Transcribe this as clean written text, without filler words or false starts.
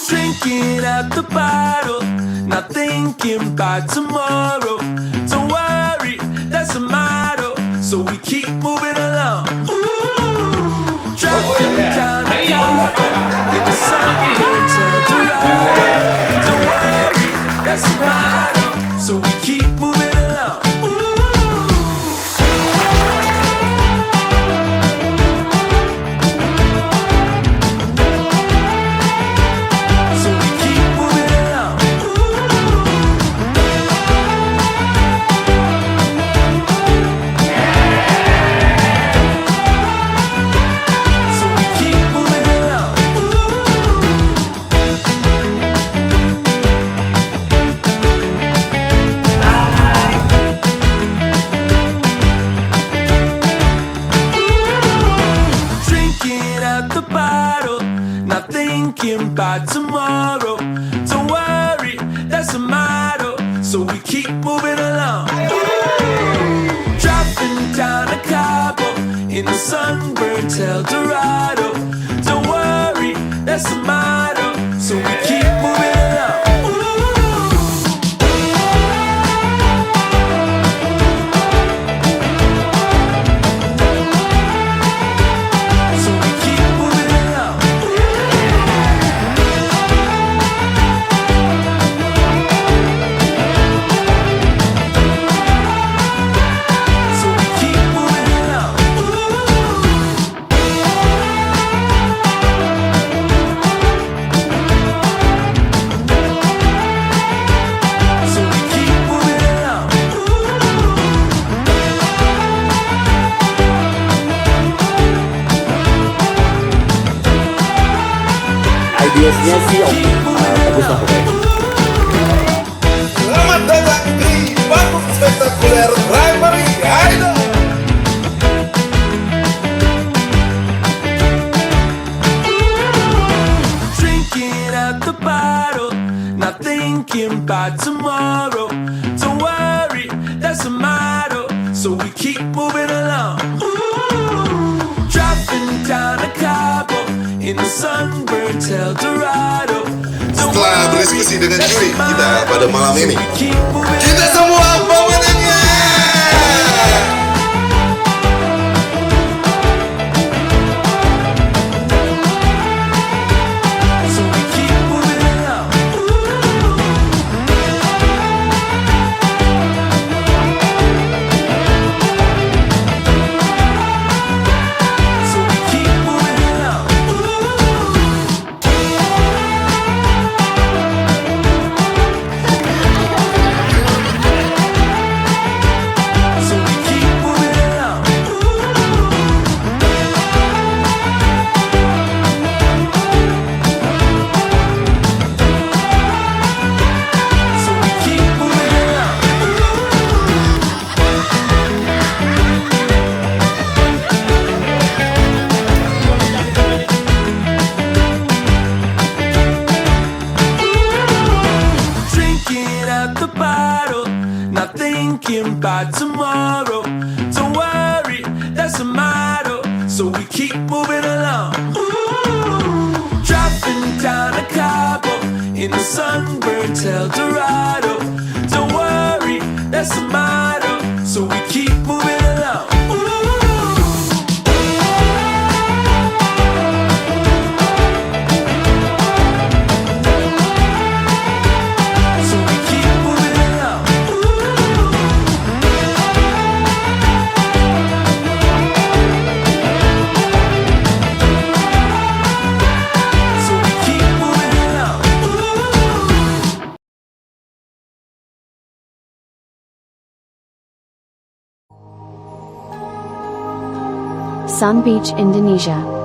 Drinking at the bottle, not thinking about tomorrow. Don't worry, that's the motto, so we keep moving along. Driving down the Cabo in the sun, turn to right. Don't worry, that's the motto, so we keep moving along. About tomorrow, don't worry, that's the motto, so we keep moving along. Dropping down the Cabo in the sunburned El Dorado. Don't worry, that's the motto, so we keep moving along. Biasanya sih bagus lah pokoknya. Selamat datang di Bangku Spektakuler Primary Idol. Drinking at the bottle, not thinking about tomorrow. Don't worry, that's the motto, so we keep moving along. Dropping down the Cabo in the sunburned El Dorado. Setelah berdiskusi dengan juri kita pada malam ini, kita semua pemenangnya. About tomorrow, don't worry, that's the motto, so we keep moving along. Dropping down the Cabo in the sunburned El Dorado. Don't worry, that's the motto, so we keep moving along. SUNBEACH, Indonesia.